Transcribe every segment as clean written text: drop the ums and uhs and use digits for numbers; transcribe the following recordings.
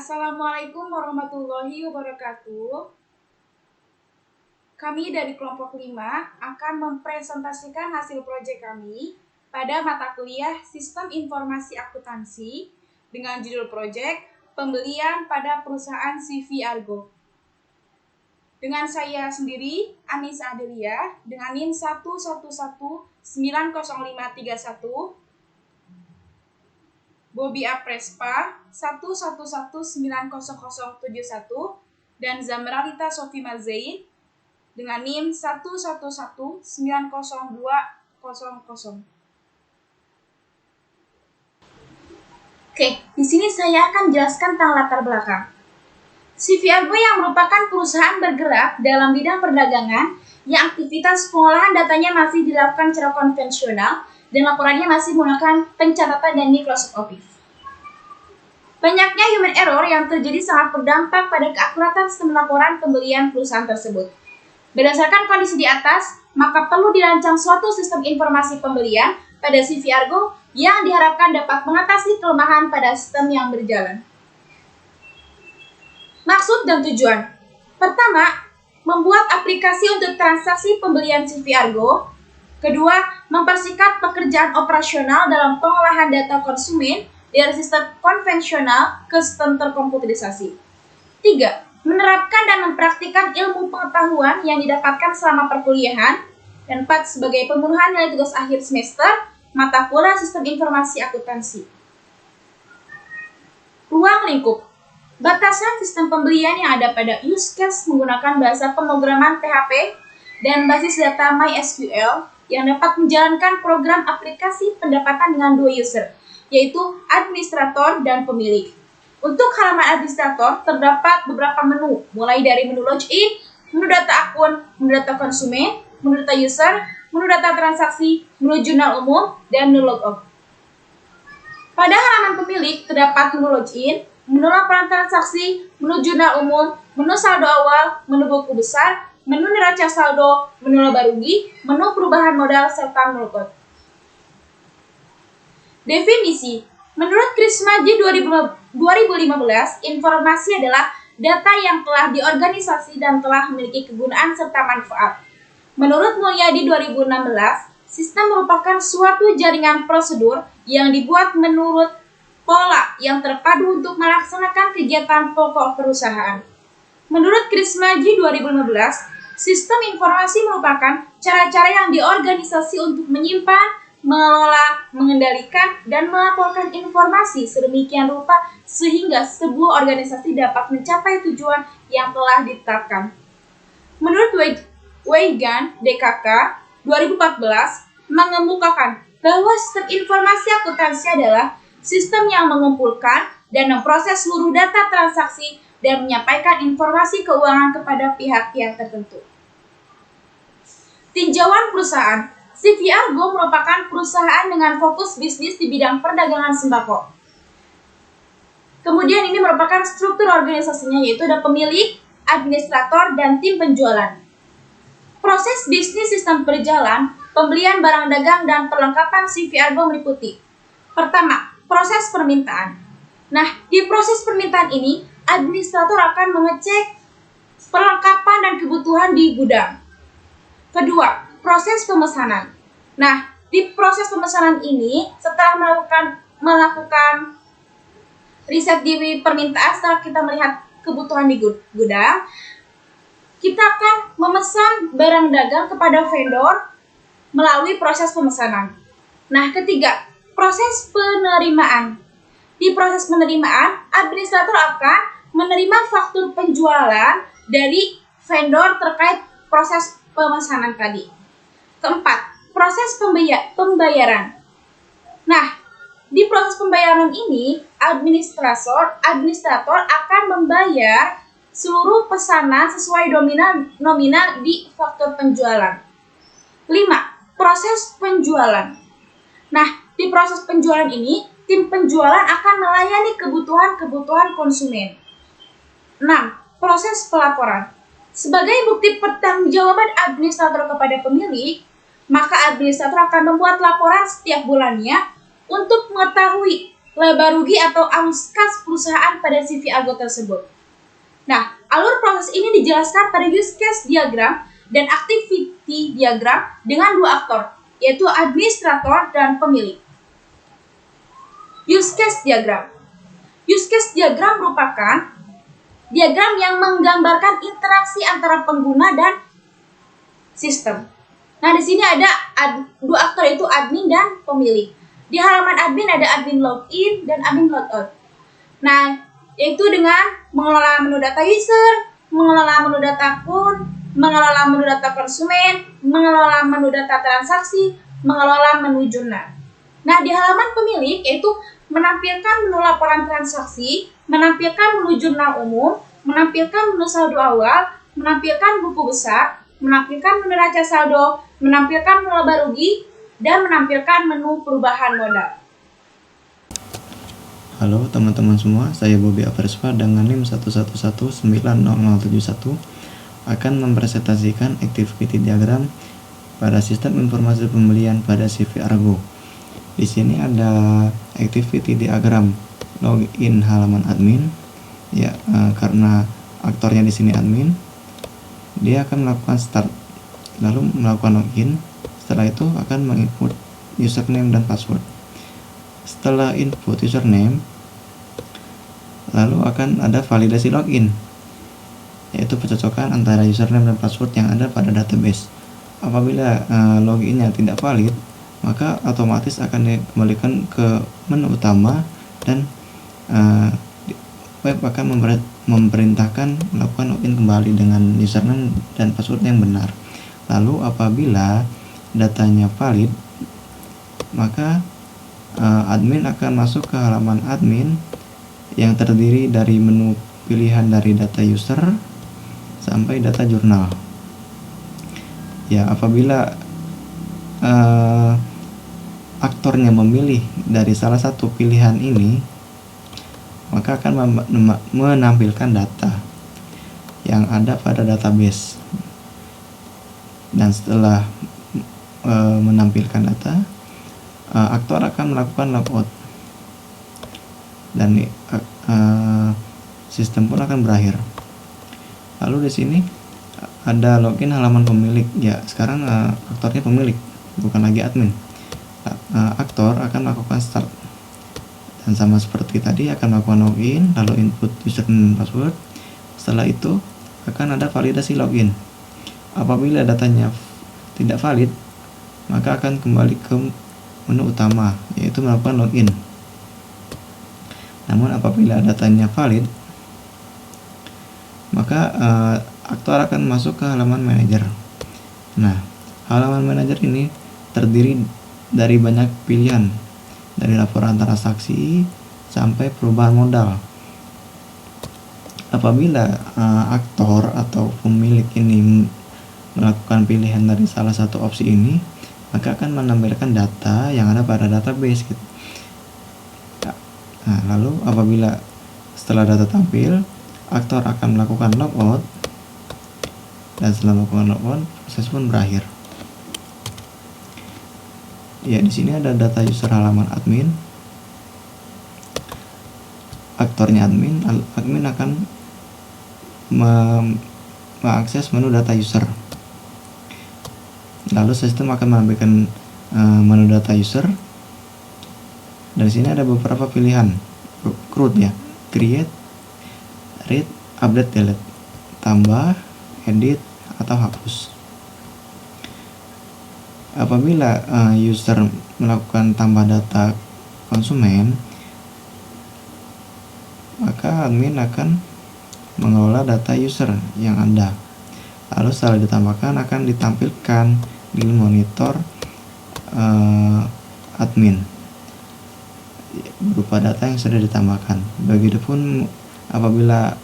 Assalamualaikum warahmatullahi wabarakatuh. Kami dari kelompok 5 akan mempresentasikan hasil proyek kami pada mata kuliah Sistem Informasi Akuntansi dengan judul proyek Pembelian pada Perusahaan CV Argo. Dengan saya sendiri, Anissa Adelia, dengan NIM 111900531, Bobby Aprespa 1119071, dan Zamralita Sofi Mazain dengan NIM 1119020. Oke, di sini saya akan jelaskan tentang latar belakang. CV Argo yang merupakan perusahaan bergerak dalam bidang perdagangan yang aktivitas pengolahan datanya masih dilakukan secara konvensional dan laporannya masih menggunakan pencatatan dan Microsoft Office. Banyaknya human error yang terjadi sangat berdampak pada keakuratan sistem laporan pembelian perusahaan tersebut. Berdasarkan kondisi di atas, maka perlu dirancang suatu sistem informasi pembelian pada CV Argo yang diharapkan dapat mengatasi kelemahan pada sistem yang berjalan. Maksud dan tujuan. Pertama, membuat aplikasi untuk transaksi pembelian CV Argo. Kedua, mempersingkat pekerjaan operasional dalam pengolahan data konsumen dari sistem konvensional ke sistem terkomputerisasi. 3. Menerapkan dan mempraktikkan ilmu pengetahuan yang didapatkan selama perkuliahan. Dan 4. Sebagai pemenuhan nilai tugas akhir semester mata kuliah Sistem Informasi Akuntansi. Ruang lingkup. Batasan sistem pembelian yang ada pada use case menggunakan bahasa pemrograman PHP dan basis data MySQL yang dapat menjalankan program aplikasi pendapatan dengan dua user, yaitu administrator dan pemilik. Untuk halaman administrator terdapat beberapa menu, mulai dari menu login, menu data akun, menu data konsumen, menu data user, menu data transaksi, menu jurnal umum, dan menu logout. Pada halaman pemilik terdapat menu login, menu laporan transaksi, menu jurnal umum, menu saldo awal, menu buku besar, menu neraca saldo, menu laba rugi, menu perubahan modal, serta menu logout. Definisi. Menurut Krismaji 2015, informasi adalah data yang telah diorganisasi dan telah memiliki kegunaan serta manfaat. Menurut Mulyadi 2016, sistem merupakan suatu jaringan prosedur yang dibuat menurut pola yang terpadu untuk melaksanakan kegiatan pokok perusahaan. Menurut Krismaji 2015, sistem informasi merupakan cara-cara yang diorganisasi untuk menyimpan, mengelola, mengendalikan, dan melaporkan informasi sedemikian rupa sehingga sebuah organisasi dapat mencapai tujuan yang telah ditetapkan. Menurut Weigan DKK 2014 mengemukakan bahwa sistem informasi akuntansi adalah sistem yang mengumpulkan dan memproses seluruh data transaksi dan menyampaikan informasi keuangan kepada pihak-pihak tertentu. Tinjauan perusahaan. CV Argo merupakan perusahaan dengan fokus bisnis di bidang perdagangan sembako. Kemudian ini merupakan struktur organisasinya, yaitu ada pemilik, administrator, dan tim penjualan. Proses bisnis sistem berjalan, pembelian barang dagang, dan perlengkapan CV Argo meliputi. Pertama, proses permintaan. Nah, di proses permintaan ini, administrator akan mengecek perlengkapan dan kebutuhan di gudang. Kedua, proses pemesanan. Nah, di proses pemesanan ini, setelah melakukan riset di permintaan, setelah kita melihat kebutuhan di gudang, kita akan memesan barang dagang kepada vendor melalui proses pemesanan. Nah, ketiga, proses penerimaan. Di proses penerimaan, administrator akan menerima faktur penjualan dari vendor terkait proses pemesanan tadi. Keempat, proses pembayaran. Nah, di proses pembayaran ini, administrator akan membayar seluruh pesanan sesuai nominal di faktur penjualan. 5. Proses penjualan. Nah, di proses penjualan ini, tim penjualan akan melayani kebutuhan konsumen. 6. Proses pelaporan. Sebagai bukti pertanggungjawaban administrator kepada pemilik, maka administrator akan membuat laporan setiap bulannya untuk mengetahui laba rugi atau angkas perusahaan pada CV Argo tersebut. Nah, alur proses ini dijelaskan pada use case diagram dan activity diagram dengan dua aktor, yaitu administrator dan pemilik. Use case diagram. Use case diagram merupakan diagram yang menggambarkan interaksi antara pengguna dan sistem. Nah, di sini ada dua aktor, yaitu admin dan pemilik. Di halaman admin ada admin login dan admin logout. Nah, yaitu dengan mengelola menu data user, mengelola menu data akun, mengelola menu data konsumen, mengelola menu data transaksi, mengelola menu jurnal. Nah, di halaman pemilik yaitu menampilkan menu laporan transaksi, menampilkan menu jurnal umum, menampilkan menu saldo awal, menampilkan buku besar, menampilkan menu neraca saldo, menampilkan menu laba rugi, dan menampilkan menu perubahan modal. Halo teman-teman semua, saya Bobi Averspa dengan NIM 111900071 akan mempresentasikan activity diagram pada sistem informasi pembelian pada CV Argo. Di sini ada activity diagram login halaman admin. Ya, karena aktornya di sini admin, dia akan melakukan start, lalu melakukan login. Setelah itu akan menginput username dan password. Setelah input username, lalu akan ada validasi login, yaitu pencocokan antara username dan password yang ada pada database. Apabila loginnya tidak valid, maka otomatis akan dikembalikan ke menu utama dan web akan memerintahkan melakukan login kembali dengan username dan password yang benar. Lalu apabila datanya valid, maka admin akan masuk ke halaman admin yang terdiri dari menu pilihan dari data user sampai data jurnal. Ya, apabila aktornya memilih dari salah satu pilihan ini, maka akan menampilkan data yang ada pada database. Dan setelah menampilkan data, aktor akan melakukan logout dan sistem pun akan berakhir. Lalu di sini ada login halaman pemilik. Ya, sekarang aktornya pemilik, bukan lagi admin. Aktor akan melakukan start dan sama seperti tadi akan melakukan login, lalu input username dan password. Setelah itu akan ada validasi login. Apabila datanya tidak valid, maka akan kembali ke menu utama, yaitu melakukan login. Namun apabila datanya valid, maka aktor akan masuk ke halaman manajer. Nah, halaman manajer ini terdiri dari banyak pilihan, dari laporan transaksi sampai perubahan modal. Apabila aktor atau pemilik ini melakukan pilihan dari salah satu opsi ini, maka akan menampilkan data yang ada pada database gitu. Nah, lalu apabila setelah data tampil, aktor akan melakukan logout, dan setelah melakukan logout, proses pun berakhir. Ya, di sini ada data user halaman admin. Aktornya admin, admin akan mengakses menu data user. Lalu sistem akan menampilkan menu data user. Dari sini ada beberapa pilihan, CRUD ya, create, read, update, delete, tambah, edit, atau hapus. Apabila user melakukan tambah data konsumen, maka admin akan mengelola data user yang ada. Lalu setelah ditambahkan akan ditampilkan di monitor admin berupa data yang sudah ditambahkan. Begitupun apabila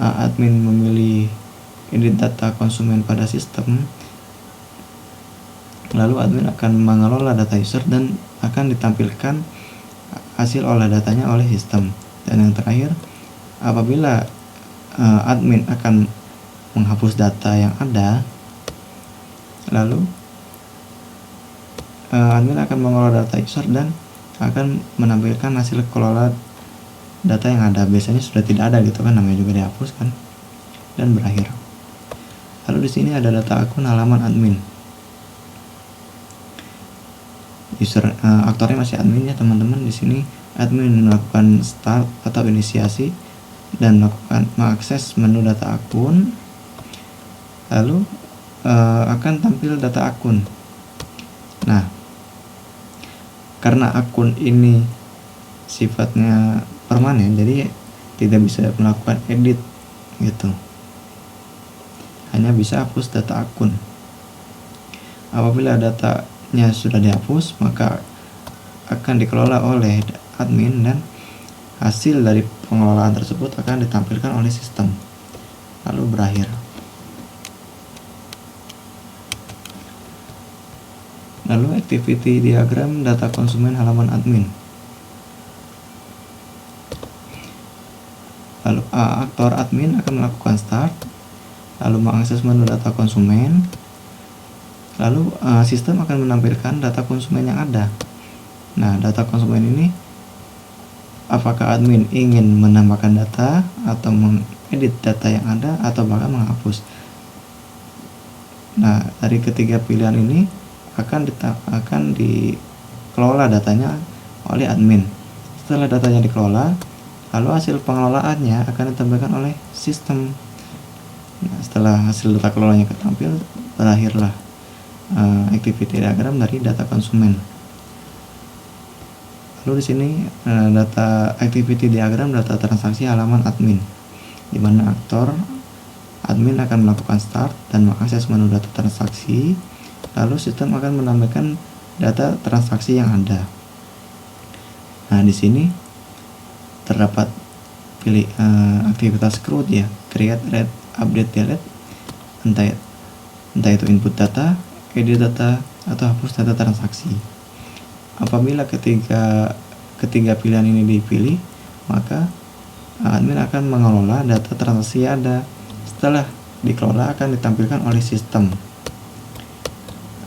admin memilih edit data konsumen pada sistem, lalu admin akan mengelola data user dan akan ditampilkan hasil olah datanya oleh sistem. Dan yang terakhir, apabila admin akan menghapus data yang ada, lalu admin akan mengelola data user dan akan menampilkan hasil kelola data yang ada. Biasanya sudah tidak ada gitu kan, namanya juga dihapus kan, dan berakhir. Lalu di sini ada data akun halaman admin. Aktornya masih admin ya teman-teman. Di sini admin melakukan start atau inisiasi dan mengakses menu data akun. Lalu akan tampil data akun. Nah, karena akun ini sifatnya permanen, jadi tidak bisa melakukan edit gitu. Hanya bisa hapus data akun. Apabila datanya sudah dihapus, maka akan dikelola oleh admin dan hasil dari pengelolaan tersebut akan ditampilkan oleh sistem. Lalu berakhir. Lalu activity diagram data konsumen halaman admin. Lalu aktor admin akan melakukan start, lalu mengakses menu data konsumen. Lalu sistem akan menampilkan data konsumen yang ada. Nah, data konsumen ini apakah admin ingin menambahkan data atau mengedit data yang ada atau bahkan menghapus. Nah, dari ketiga pilihan ini akan dikelola datanya oleh admin. Setelah datanya dikelola, lalu hasil pengelolaannya akan ditampilkan oleh sistem. Nah, setelah hasil data kelolanya ketampil, berakhirlah activity diagram dari data konsumen. Lalu di sini data activity diagram data transaksi halaman admin, di mana aktor admin akan melakukan start dan mengakses menu data transaksi. Lalu sistem akan menampilkan data transaksi yang ada. Nah, di sini terdapat aktivitas CRUD ya, create, read, update, delete, entah itu input data, edit data, atau hapus data transaksi. Apabila ketiga pilihan ini dipilih, maka admin akan mengelola data transaksi yang ada. Setelah dikelola akan ditampilkan oleh sistem.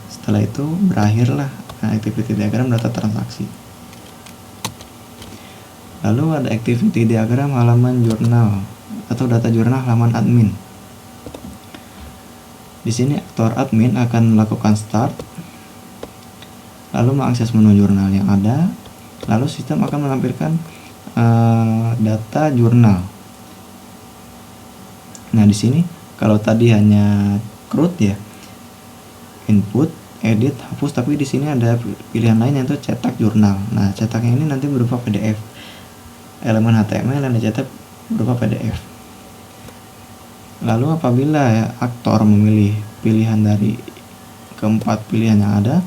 Setelah itu berakhirlah activity diagram data transaksi. Lalu ada activity diagram halaman jurnal atau data jurnal halaman admin. Di sini aktor admin akan melakukan start, lalu mengakses menu jurnal yang ada, lalu sistem akan menampilkan data jurnal. Nah, di sini kalau tadi hanya CRUD ya, input, edit, hapus, tapi di sini ada pilihan lain yaitu cetak jurnal. Nah, cetaknya ini nanti berupa PDF. Elemen HTML yang dicetak berupa PDF. Lalu apabila aktor memilih pilihan dari keempat pilihan yang ada,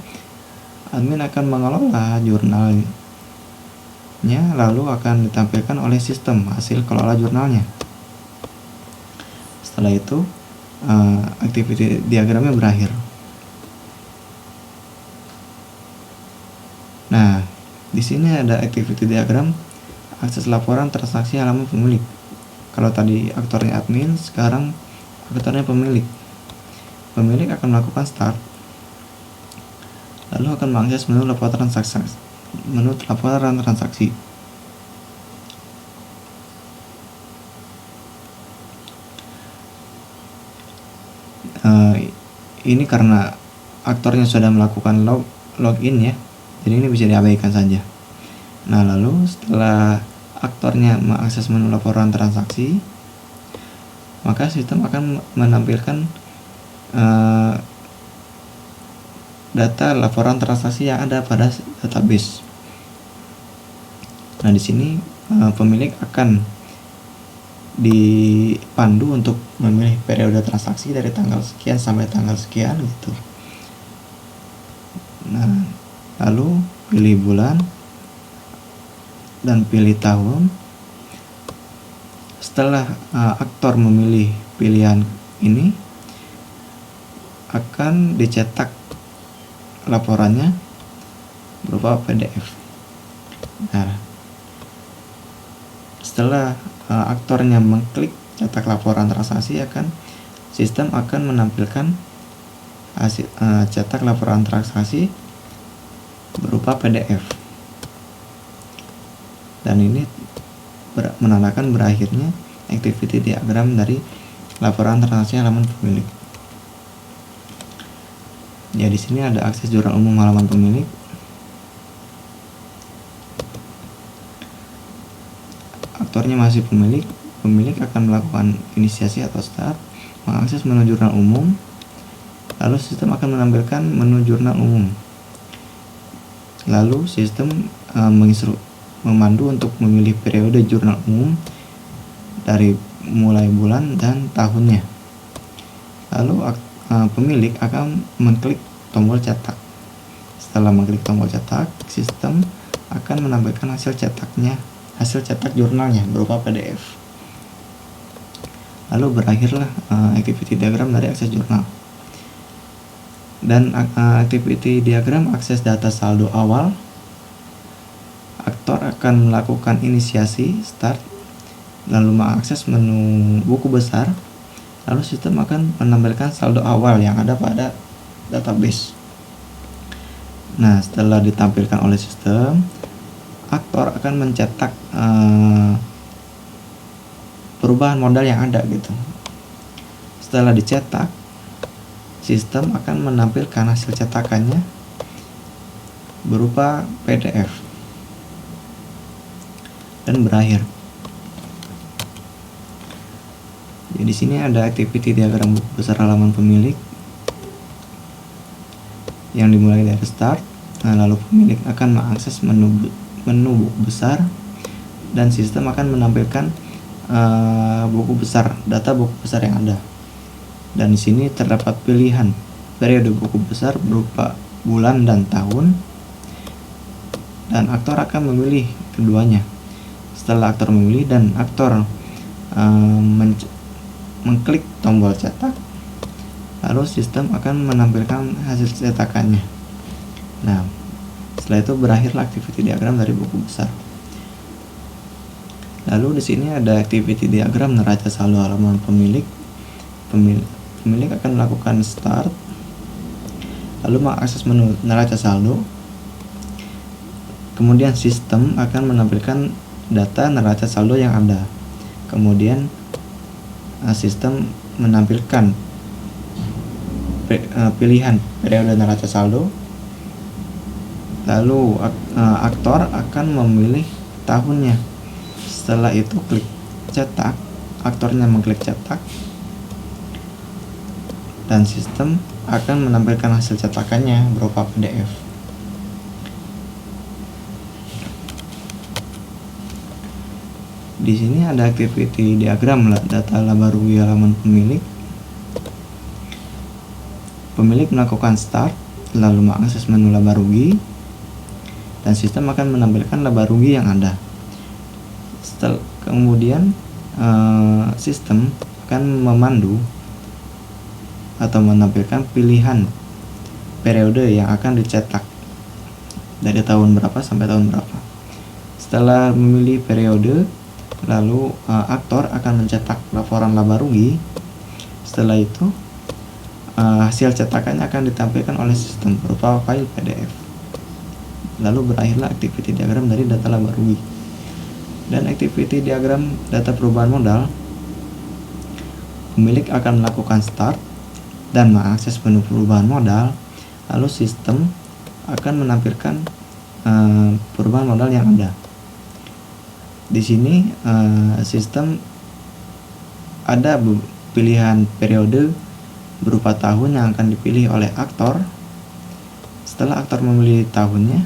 admin akan mengelola jurnalnya, lalu akan ditampilkan oleh sistem hasil kelola jurnalnya. Setelah itu activity diagramnya berakhir. Nah, di sini ada activity diagram akses laporan transaksi halaman pemilik. Kalau tadi aktornya admin, sekarang aktornya pemilik. Pemilik akan melakukan start, lalu akan mengakses menu laporan transaksi. Ini karena aktornya sudah melakukan login ya, jadi ini bisa diabaikan saja. Nah, lalu setelah aktornya mengakses menu laporan transaksi, maka sistem akan menampilkan data laporan transaksi yang ada pada database. Nah, di sini pemilik akan dipandu untuk memilih periode transaksi dari tanggal sekian sampai tanggal sekian gitu. Nah, lalu pilih bulan dan pilih tahun. Setelah aktor memilih pilihan ini, akan dicetak laporannya berupa PDF. Nah, setelah aktornya mengklik cetak laporan transaksi, sistem akan menampilkan hasil cetak laporan transaksi berupa PDF. dan ini menandakan berakhirnya activity diagram dari laporan transaksi halaman pemilik. Ya, di sini ada akses jurnal umum halaman pemilik. Aktornya masih pemilik. Pemilik akan melakukan inisiasi atau start, mengakses menu jurnal umum, lalu sistem akan menampilkan menu jurnal umum. Lalu sistem memandu untuk memilih periode jurnal umum dari mulai bulan dan tahunnya. Lalu pemilik akan mengklik tombol cetak. Setelah mengklik tombol cetak, sistem akan menampilkan hasil cetak jurnalnya berupa PDF. Lalu berakhirlah activity diagram dari akses jurnal. Dan activity diagram akses data saldo awal. Aktor akan melakukan inisiasi start, lalu mengakses menu buku besar, lalu sistem akan menampilkan saldo awal yang ada pada database. Nah, setelah ditampilkan oleh sistem, aktor akan mencetak perubahan modal yang ada gitu. Setelah dicetak, sistem akan menampilkan hasil cetakannya berupa PDF dan berakhir. Jadi di sini ada activity diagram buku besar halaman pemilik yang dimulai dari start. Lalu pemilik akan mengakses menu buku besar dan sistem akan menampilkan data buku besar yang ada. Dan di sini terdapat pilihan periode buku besar berupa bulan dan tahun, dan aktor akan memilih keduanya. Setelah aktor memilih dan aktor mengklik tombol cetak, lalu sistem akan menampilkan hasil cetakannya. Nah, setelah itu berakhirlah activity diagram dari buku besar. Lalu di sini ada activity diagram neraca saldo halaman pemilik. Pemilik akan melakukan start, lalu mengakses menu neraca saldo. Kemudian sistem akan menampilkan data neraca saldo yang ada. Kemudian sistem menampilkan pilihan periode neraca saldo. Lalu aktor akan memilih tahunnya. Setelah itu klik cetak, aktornya mengklik cetak, dan sistem akan menampilkan hasil cetakannya berupa PDF. Di sini ada activity diagram data laba rugi halaman pemilik. Pemilik melakukan start, lalu mengakses menu laba rugi, dan sistem akan menampilkan laba rugi yang ada. Kemudian sistem akan memandu atau menampilkan pilihan periode yang akan dicetak dari tahun berapa sampai tahun berapa. Setelah memilih periode, lalu aktor akan mencetak laporan laba rugi. Setelah itu hasil cetakannya akan ditampilkan oleh sistem berupa file PDF. Lalu berakhirlah activity diagram dari data laba rugi. Dan activity diagram data perubahan modal, pemilik akan melakukan start dan mengakses menu perubahan modal, lalu sistem akan menampilkan perubahan modal yang ada. Di sini sistem ada pilihan periode berupa tahun yang akan dipilih oleh aktor. Setelah aktor memilih tahunnya,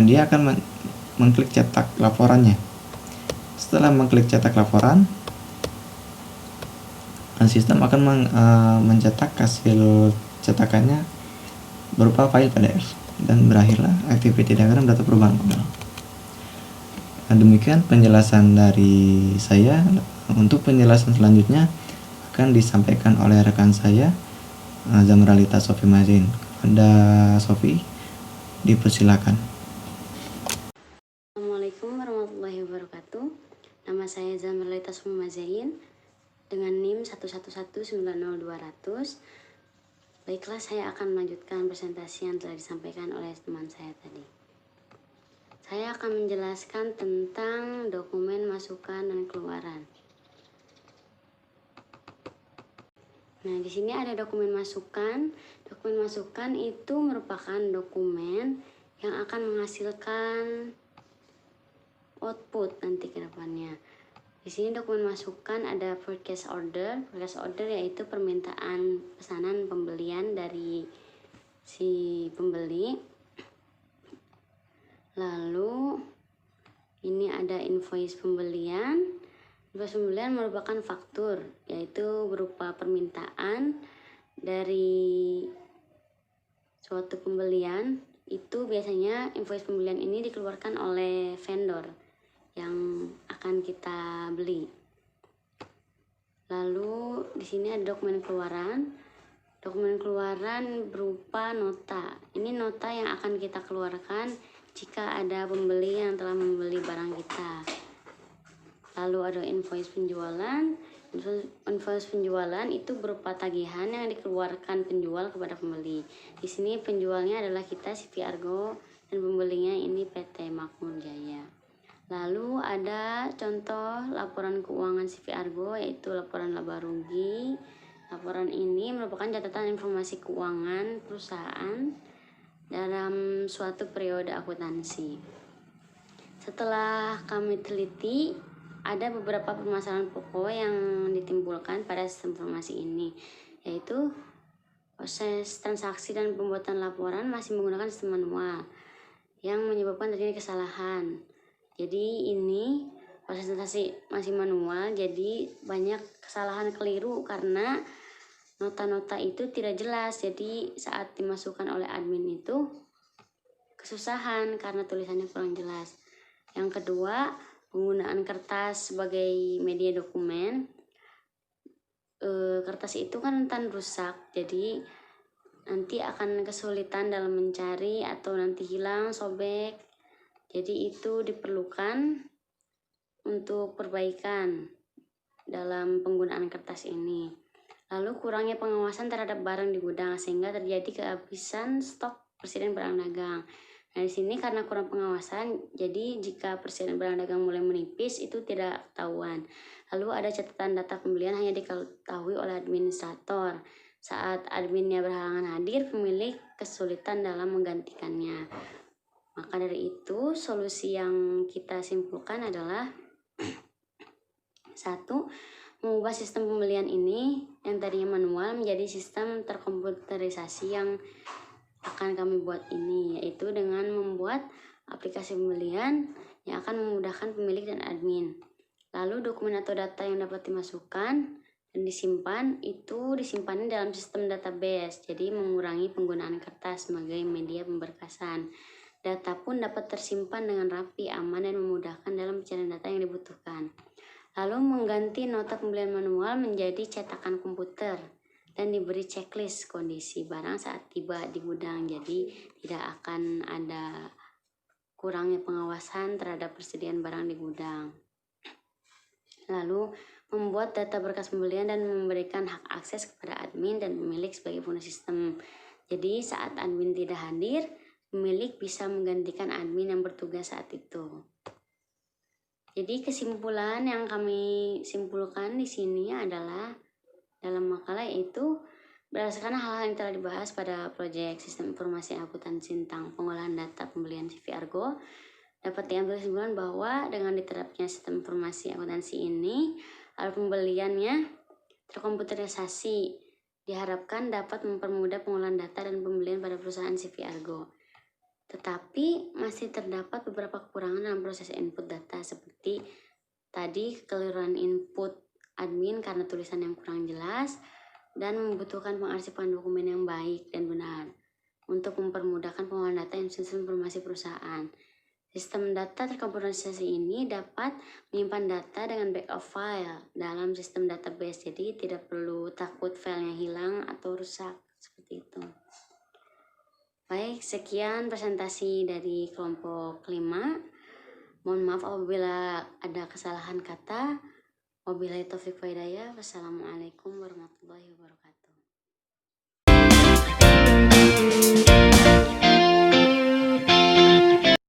dia akan mengklik cetak laporannya. Setelah mengklik cetak laporan, sistem akan mencetak hasil cetakannya berupa file PDF, dan berakhirlah activity diagram data perubahan modal. Demikian penjelasan dari saya. Untuk penjelasan selanjutnya akan disampaikan oleh rekan saya, Zamralita Sofi Mazin. Kepada Sofi, dipersilakan. Assalamualaikum warahmatullahi wabarakatuh. Nama saya Zamralita Sofi Mazin dengan NIM 111900200. Baiklah, saya akan melanjutkan presentasi yang telah disampaikan oleh teman saya tadi. Saya akan menjelaskan tentang dokumen masukan dan keluaran. Nah, di sini ada dokumen masukan. Dokumen masukan itu merupakan dokumen yang akan menghasilkan output nanti ke depannya. Di sini dokumen masukan ada purchase order. Purchase order yaitu permintaan pesanan pembelian dari si pembeli. Lalu ini ada invoice pembelian. Invoice pembelian merupakan faktur, yaitu berupa permintaan dari suatu pembelian. Itu biasanya invoice pembelian ini dikeluarkan oleh vendor yang akan kita beli. Lalu di sini ada dokumen keluaran. Dokumen keluaran berupa nota. Ini nota yang akan kita keluarkan jika ada pembeli yang telah membeli barang kita. Lalu ada invoice penjualan. Invoice penjualan itu berupa tagihan yang dikeluarkan penjual kepada pembeli. Di sini penjualnya adalah kita, CV Argo, dan pembelinya ini PT Makmur Jaya. Lalu ada contoh laporan keuangan CV Argo, yaitu laporan laba rugi. Laporan ini merupakan catatan informasi keuangan perusahaan dalam suatu periode akuntansi. Setelah kami teliti, ada beberapa permasalahan pokok yang ditimbulkan pada sistem informasi ini, yaitu proses transaksi dan pembuatan laporan masih menggunakan sistem manual yang menyebabkan terjadi kesalahan. Jadi ini proses transaksi masih manual, jadi banyak kesalahan keliru karena nota-nota itu tidak jelas. Jadi saat dimasukkan oleh admin itu kesusahan karena tulisannya kurang jelas. Yang kedua, penggunaan kertas sebagai media dokumen. Kertas itu kan rentan rusak, jadi nanti akan kesulitan dalam mencari atau nanti hilang, sobek. Jadi itu diperlukan untuk perbaikan dalam penggunaan kertas ini. Lalu kurangnya pengawasan terhadap barang di gudang sehingga terjadi kehabisan stok persediaan barang dagang. Nah, di sini karena kurang pengawasan, jadi jika persediaan barang dagang mulai menipis itu tidak ketahuan. Lalu ada catatan data pembelian hanya diketahui oleh administrator. Saat adminnya berhalangan hadir, pemilik kesulitan dalam menggantikannya. Maka dari itu, solusi yang kita simpulkan adalah 1. Mengubah sistem pembelian ini yang tadinya manual menjadi sistem terkomputerisasi yang akan kami buat ini, yaitu dengan membuat aplikasi pembelian yang akan memudahkan pemilik dan admin. Lalu dokumen atau data yang dapat dimasukkan dan disimpan itu disimpan dalam sistem database, jadi mengurangi penggunaan kertas sebagai media pemberkasan. Data pun dapat tersimpan dengan rapi, aman, dan memudahkan dalam pencarian data yang dibutuhkan. Lalu mengganti nota pembelian manual menjadi cetakan komputer dan diberi checklist kondisi barang saat tiba di gudang. Jadi tidak akan ada kurangnya pengawasan terhadap persediaan barang di gudang. Lalu membuat data berkas pembelian dan memberikan hak akses kepada admin dan pemilik sebagai pengguna sistem. Jadi saat admin tidak hadir, pemilik bisa menggantikan admin yang bertugas saat itu. Jadi kesimpulan yang kami simpulkan di sini adalah dalam makalah yaitu berdasarkan hal-hal yang telah dibahas pada proyek sistem informasi akuntansi tentang pengolahan data pembelian CV Argo, dapat diambil kesimpulan bahwa dengan diterapnya sistem informasi akuntansi ini, alat pembeliannya terkomputerisasi, diharapkan dapat mempermudah pengolahan data dan pembelian pada perusahaan CV Argo. Tetapi masih terdapat beberapa kekurangan dalam proses input data, seperti tadi kekeliruan input admin karena tulisan yang kurang jelas dan membutuhkan pengarsipan dokumen yang baik dan benar untuk mempermudahkan pengolahan data yang sistem informasi perusahaan. Sistem data terkomputerisasi ini dapat menyimpan data dengan backup file dalam sistem database, jadi tidak perlu takut filenya hilang atau rusak seperti itu. Baik, sekian presentasi dari kelompok 5. Mohon maaf apabila ada kesalahan kata. Wabillahi taufiq wa hidayah. Wassalamualaikum warahmatullahi wabarakatuh.